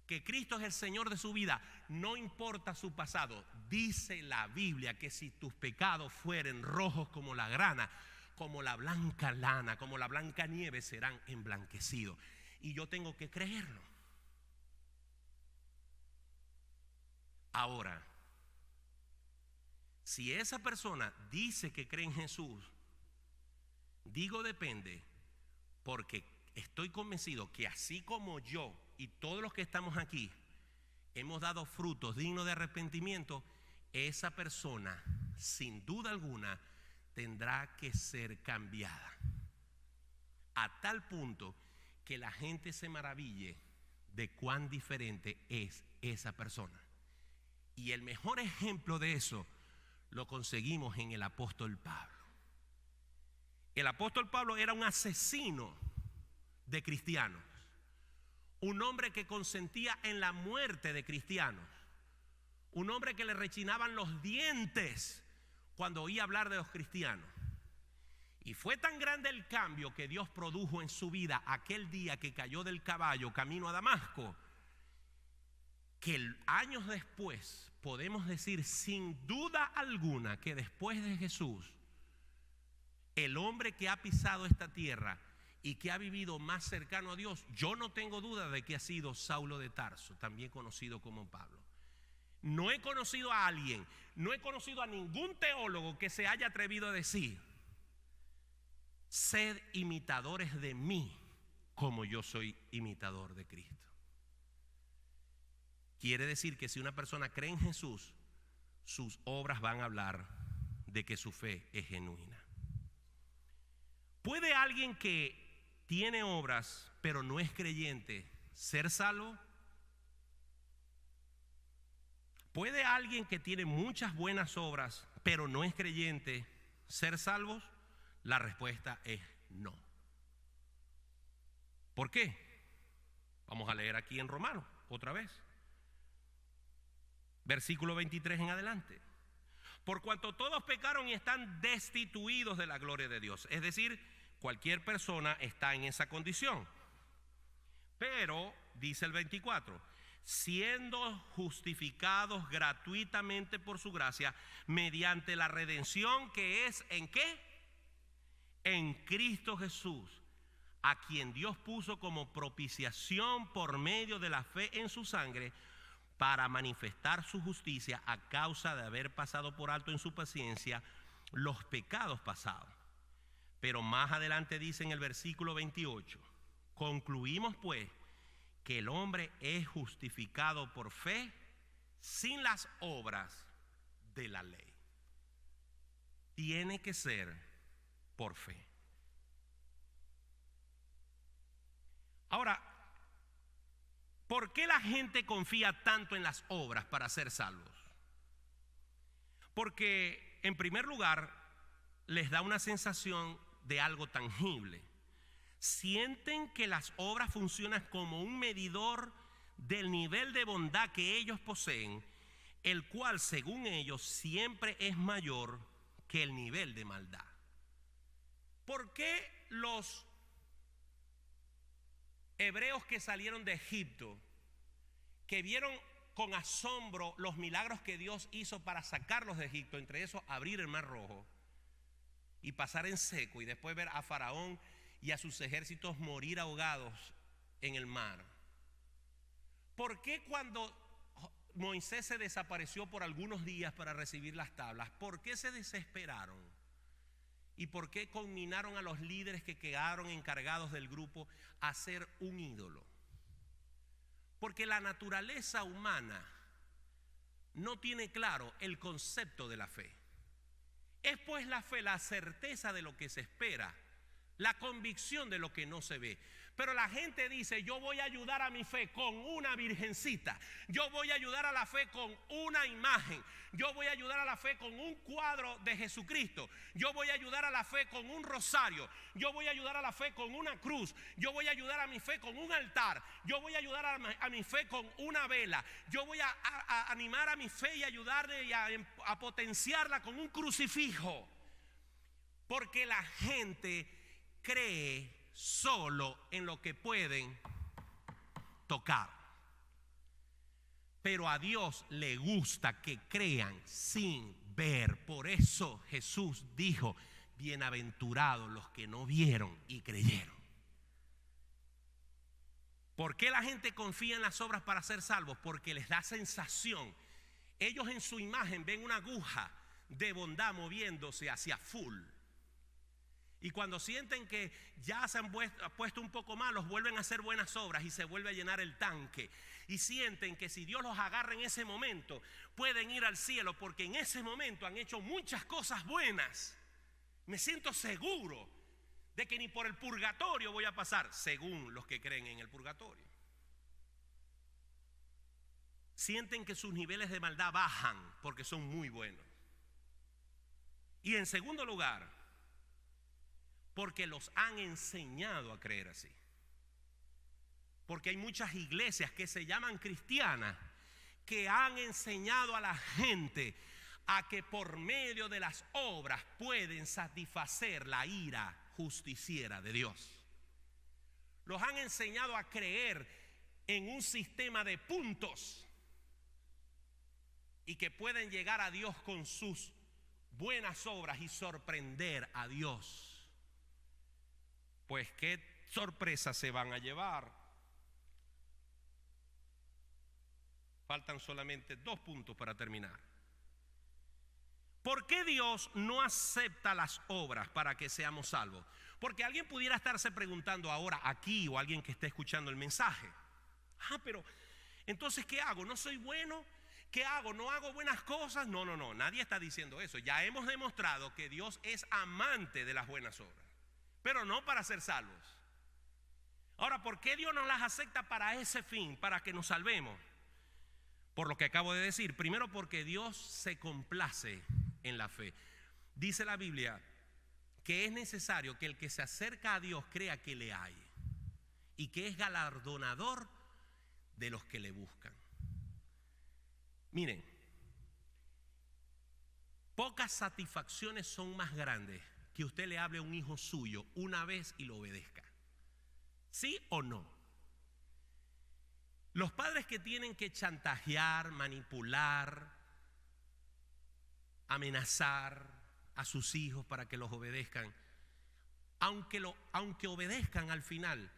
que Cristo es el Señor de su vida, no importa su pasado, dice la Biblia que si tus pecados fueren rojos como la grana, como la blanca lana, como la blanca nieve, serán emblanquecidos. Y yo tengo que creerlo. Ahora, si esa persona dice que cree en Jesús, digo depende, porque estoy convencido que así como yo y todos los que estamos aquí hemos dado frutos dignos de arrepentimiento, esa persona sin duda alguna tendrá que ser cambiada, a tal punto que la gente se maraville de cuán diferente es esa persona. Y el mejor ejemplo de eso lo conseguimos en el apóstol Pablo. El apóstol Pablo era un asesino de cristianos, un hombre que consentía en la muerte de cristianos, un hombre que le rechinaban los dientes cuando oía hablar de los cristianos. Y fue tan grande el cambio que Dios produjo en su vida aquel día que cayó del caballo camino a Damasco, que años después podemos decir sin duda alguna que después de Jesús, el hombre que ha pisado esta tierra y que ha vivido más cercano a Dios, yo no tengo duda de que ha sido Saulo de Tarso, también conocido como Pablo. No he conocido a alguien, no he conocido a ningún teólogo que se haya atrevido a decir: sed imitadores de mí como yo soy imitador de Cristo. Quiere decir que si una persona cree en Jesús, sus obras van a hablar de que su fe es genuina. ¿Puede alguien que tiene obras pero no es creyente ser salvo? ¿Puede alguien que tiene muchas buenas obras pero no es creyente ser salvos? La respuesta es no. ¿Por qué? Vamos a leer aquí en Romanos otra vez. Versículo 23 en adelante. Por cuanto todos pecaron y están destituidos de la gloria de Dios. Es decir, cualquier persona está en esa condición. Pero, dice el 24, siendo justificados gratuitamente por su gracia, mediante la redención que es ¿en qué? En Cristo Jesús, a quien Dios puso como propiciación por medio de la fe en su sangre, para manifestar su justicia a causa de haber pasado por alto en su paciencia los pecados pasados. Pero más adelante dice en el versículo 28, concluimos pues que el hombre es justificado por fe sin las obras de la ley. Tiene que ser por fe. Ahora, ¿por qué la gente confía tanto en las obras para ser salvos? Porque, en primer lugar, les da una sensación de algo tangible. Sienten que las obras funcionan como un medidor del nivel de bondad que ellos poseen, el cual, según ellos, siempre es mayor que el nivel de maldad. ¿Por qué los hebreos que salieron de Egipto, que vieron con asombro los milagros que Dios hizo para sacarlos de Egipto, entre esos abrir el Mar Rojo y pasar en seco, y después ver a Faraón y a sus ejércitos morir ahogados en el mar? ¿Por qué cuando Moisés se desapareció por algunos días para recibir las tablas, por qué se desesperaron? ¿Y por qué conminaron a los líderes que quedaron encargados del grupo a hacer un ídolo? Porque la naturaleza humana no tiene claro el concepto de la fe. Es pues la fe la certeza de lo que se espera, la convicción de lo que no se ve. Pero la gente dice: yo voy a ayudar a mi fe con una virgencita, yo voy a ayudar a la fe con una imagen, yo voy a ayudar a la fe con un cuadro de Jesucristo, yo voy a ayudar a la fe con un rosario, yo voy a ayudar a la fe con una cruz, yo voy a ayudar a mi fe con un altar, yo voy a ayudar a mi fe con una vela, yo voy a animar a mi fe y ayudarle y a potenciarla con un crucifijo. Porque la gente cree solo en lo que pueden tocar. Pero a Dios le gusta que crean sin ver. Por eso Jesús dijo: bienaventurados los que no vieron y creyeron. ¿Por qué la gente confía en las obras para ser salvos? Porque les da sensación. Ellos en su imagen ven una aguja de bondad moviéndose hacia full. Y cuando sienten que ya se han puesto un poco malos, vuelven a hacer buenas obras y se vuelve a llenar el tanque. Y sienten que si Dios los agarra en ese momento, pueden ir al cielo, porque en ese momento han hecho muchas cosas buenas. Me siento seguro de que ni por el purgatorio voy a pasar, según los que creen en el purgatorio. Sienten que sus niveles de maldad bajan porque son muy buenos. Y en segundo lugar, porque los han enseñado a creer así. Porque hay muchas iglesias que se llaman cristianas que han enseñado a la gente a que por medio de las obras pueden satisfacer la ira justiciera de Dios. Los han enseñado a creer en un sistema de puntos y que pueden llegar a Dios con sus buenas obras y sorprender a Dios. Pues qué sorpresa se van a llevar. Faltan solamente 2 puntos para terminar. ¿Por qué Dios no acepta las obras para que seamos salvos? Porque alguien pudiera estarse preguntando ahora aquí, o alguien que esté escuchando el mensaje: pero entonces ¿qué hago? ¿No soy bueno? ¿Qué hago? ¿No hago buenas cosas? No, nadie está diciendo eso. Ya hemos demostrado que Dios es amante de las buenas obras, pero no para ser salvos. Ahora, ¿por qué Dios no las acepta para ese fin, para que nos salvemos? Por lo que acabo de decir. Primero, porque Dios se complace en la fe. Dice la Biblia que es necesario que el que se acerca a Dios crea que le hay y que es galardonador de los que le buscan. Miren, pocas satisfacciones son más grandes que usted le hable a un hijo suyo una vez y lo obedezca. ¿Sí o no? Los padres que tienen que chantajear, manipular, amenazar a sus hijos para que los obedezcan, aunque obedezcan, al final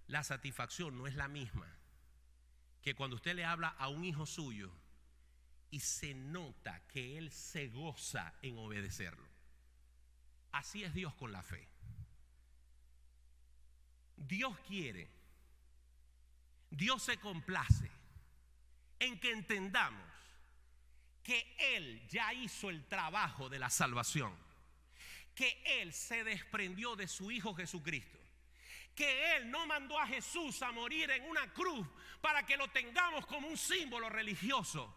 la satisfacción no es la misma que cuando usted le habla a un hijo suyo y se nota que él se goza en obedecerlo. Así es Dios con la fe. Dios quiere, Dios se complace en que entendamos que Él ya hizo el trabajo de la salvación, que Él se desprendió de su Hijo Jesucristo, que Él no mandó a Jesús a morir en una cruz para que lo tengamos como un símbolo religioso.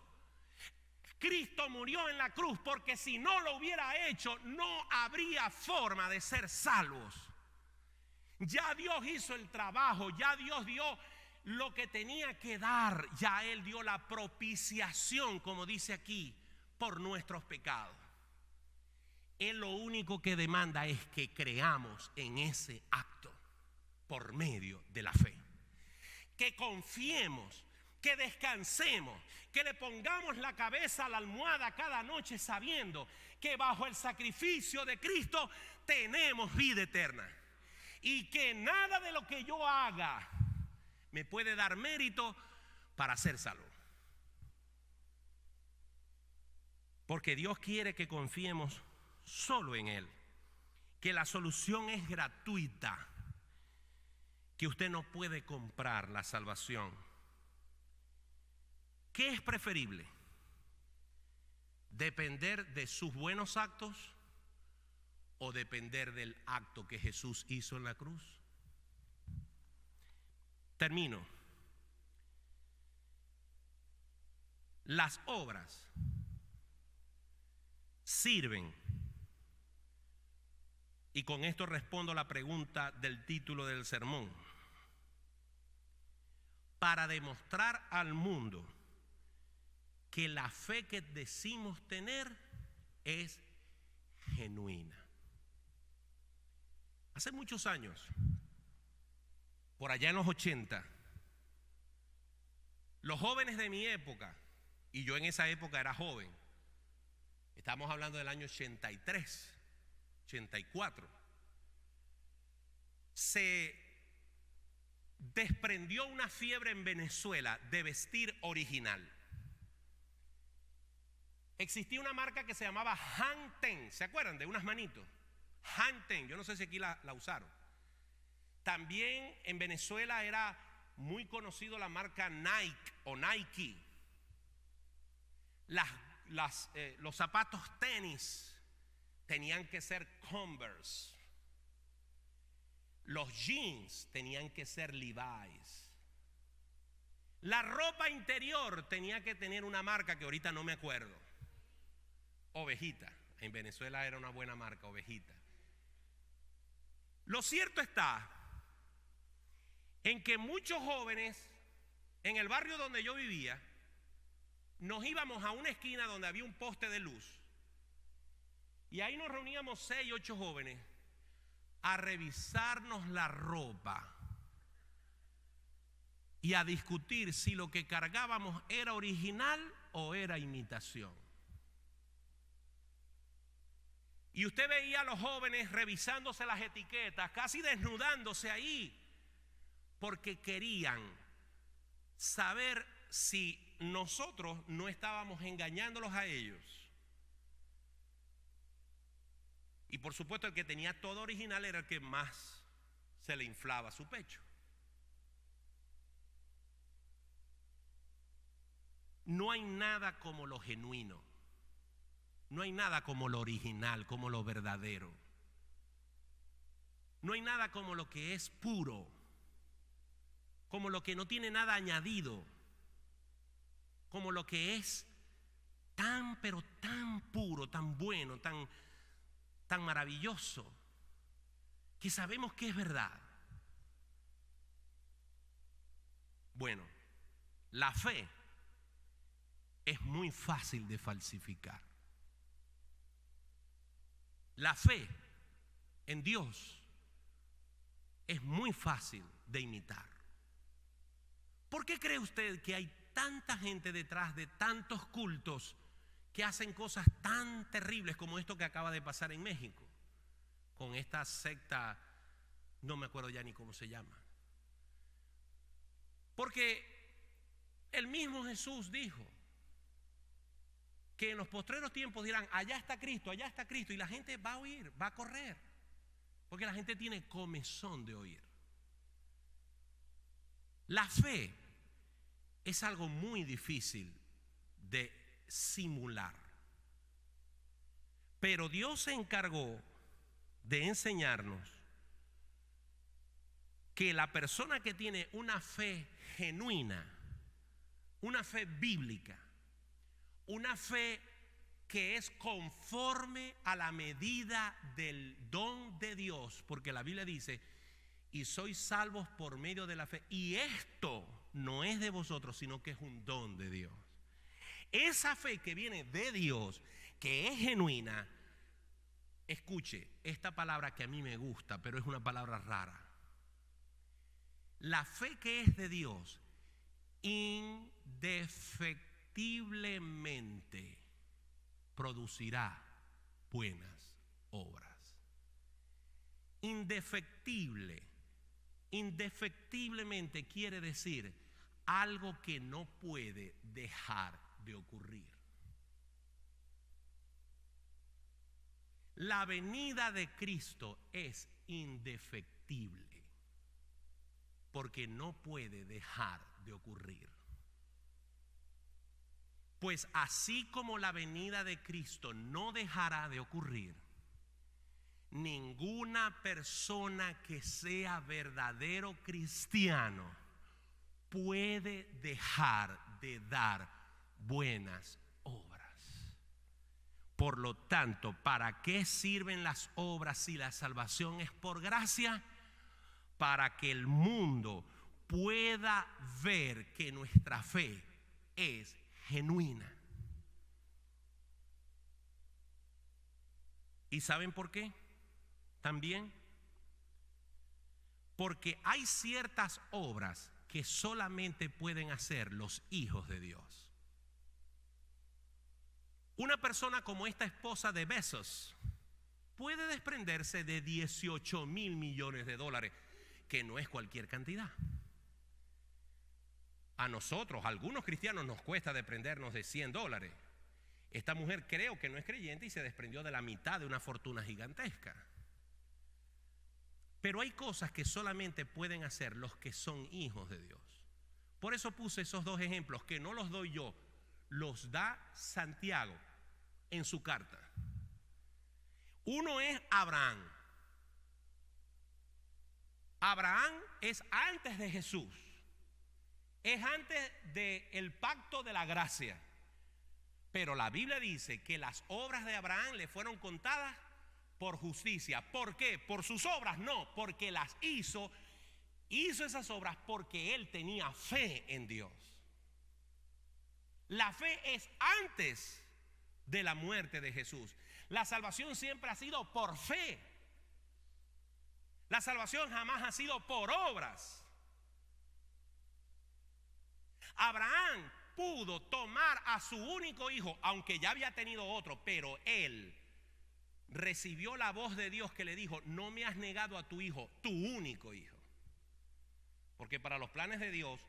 Cristo murió en la cruz porque si no lo hubiera hecho no habría forma de ser salvos. Ya Dios hizo el trabajo, ya Dios dio lo que tenía que dar, ya Él dio la propiciación, como dice aquí, por nuestros pecados. Él lo único que demanda es que creamos en ese acto por medio de la fe, que confiemos, que descansemos, que le pongamos la cabeza a la almohada cada noche sabiendo que bajo el sacrificio de Cristo tenemos vida eterna y que nada de lo que yo haga me puede dar mérito para ser salvo. Porque Dios quiere que confiemos solo en Él, que la solución es gratuita, que usted no puede comprar la salvación. ¿Qué es preferible? ¿Depender de sus buenos actos o depender del acto que Jesús hizo en la cruz? Termino. Las obras sirven, y con esto respondo la pregunta del título del sermón, para demostrar al mundo que la fe que decimos tener es genuina. Hace muchos años, por allá en los 80, los jóvenes de mi época, y yo en esa época era joven, estamos hablando del año 83, 84, se desprendió una fiebre en Venezuela de vestir original. Existía una marca que se llamaba Hang Ten, ¿se acuerdan? De unas manitos. Hang Ten, yo no sé si aquí la usaron. También en Venezuela era muy conocido la marca Nike o Nike. Los zapatos tenis tenían que ser Converse. Los jeans tenían que ser Levi's. La ropa interior tenía que tener una marca que ahorita no me acuerdo. Ovejita. En Venezuela era una buena marca, Ovejita. Lo cierto está en que muchos jóvenes en el barrio donde yo vivía nos íbamos a una esquina donde había un poste de luz y ahí nos reuníamos 6, 8 jóvenes a revisarnos la ropa y a discutir si lo que cargábamos era original o era imitación. Y usted veía a los jóvenes revisándose las etiquetas, casi desnudándose ahí, porque querían saber si nosotros no estábamos engañándolos a ellos. Y por supuesto el que tenía todo original era el que más se le inflaba su pecho. No hay nada como lo genuino. No hay nada como lo original, como lo verdadero. No hay nada como lo que es puro, como lo que no tiene nada añadido, como lo que es tan, pero tan puro, tan bueno, tan maravilloso, que sabemos que es verdad. Bueno, la fe es muy fácil de falsificar. La fe en Dios es muy fácil de imitar. ¿Por qué cree usted que hay tanta gente detrás de tantos cultos que hacen cosas tan terribles como esto que acaba de pasar en México? Con esta secta, no me acuerdo ya ni cómo se llama. Porque el mismo Jesús dijo que en los postreros tiempos dirán, allá está Cristo, y la gente va a oír, va a correr, porque la gente tiene comezón de oír. La fe es algo muy difícil de simular. Pero Dios se encargó de enseñarnos que la persona que tiene una fe genuina, una fe bíblica, una fe que es conforme a la medida del don de Dios, porque la Biblia dice, y sois salvos por medio de la fe, y esto no es de vosotros, sino que es un don de Dios. Esa fe que viene de Dios, que es genuina, escuche esta palabra que a mí me gusta, pero es una palabra rara. La fe que es de Dios, indefectiblemente producirá buenas obras. Indefectiblemente quiere decir algo que no puede dejar de ocurrir. La venida de Cristo es indefectible porque no puede dejar de ocurrir. Pues así como la venida de Cristo no dejará de ocurrir, ninguna persona que sea verdadero cristiano puede dejar de dar buenas obras. Por lo tanto, ¿para qué sirven las obras si la salvación es por gracia? Para que el mundo pueda ver que nuestra fe es genuina. ¿Y saben por qué? También porque hay ciertas obras que solamente pueden hacer los hijos de Dios. Una persona como esta esposa de Bezos puede desprenderse de 18 mil millones de dólares, que no es cualquier cantidad. A nosotros, a algunos cristianos, nos cuesta desprendernos de 100 dólares. Esta mujer creo que no es creyente y se desprendió de la mitad de una fortuna gigantesca. Pero hay cosas que solamente pueden hacer los que son hijos de Dios. Por eso puse esos dos ejemplos, que no los doy yo, los da Santiago en su carta. Uno es Abraham. Abraham es antes de Jesús. Es antes del pacto de la gracia. Pero la Biblia dice que las obras de Abraham le fueron contadas por justicia. ¿Por qué? ¿Por sus obras? No, porque las hizo esas obras porque él tenía fe en Dios. La fe es antes de la muerte de Jesús. La salvación siempre ha sido por fe. La salvación jamás ha sido por obras. Abraham pudo tomar a su único hijo, aunque ya había tenido otro, pero él recibió la voz de Dios que le dijo: no me has negado a tu hijo, tu único hijo. Porque para los planes de Dios,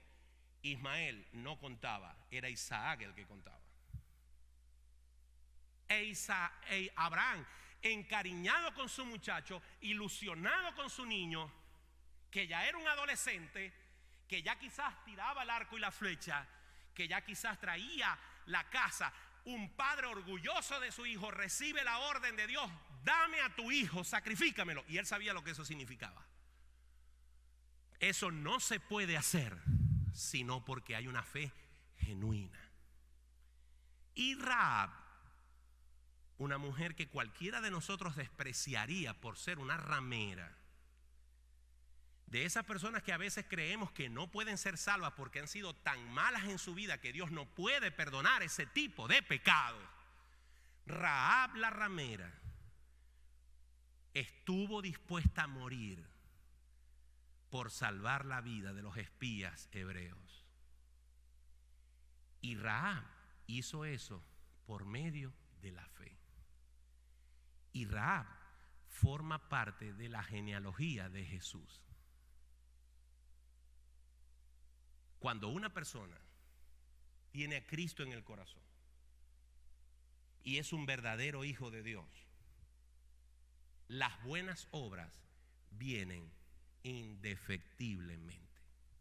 Ismael no contaba, era Isaac el que contaba. Abraham, encariñado con su muchacho, ilusionado con su niño, que ya era un adolescente, que ya quizás tiraba el arco y la flecha, que ya quizás traía la casa, un padre orgulloso de su hijo recibe la orden de Dios: dame a tu hijo, sacrifícamelo. Y él sabía lo que eso significaba. Eso no se puede hacer sino porque hay una fe genuina. Y Rahab, una mujer que cualquiera de nosotros despreciaría por ser una ramera, de esas personas que a veces creemos que no pueden ser salvas porque han sido tan malas en su vida que Dios no puede perdonar ese tipo de pecado. Rahab la ramera estuvo dispuesta a morir por salvar la vida de los espías hebreos. Y Rahab hizo eso por medio de la fe. Y Rahab forma parte de la genealogía de Jesús. Cuando una persona tiene a Cristo en el corazón y es un verdadero hijo de Dios, las buenas obras vienen indefectiblemente.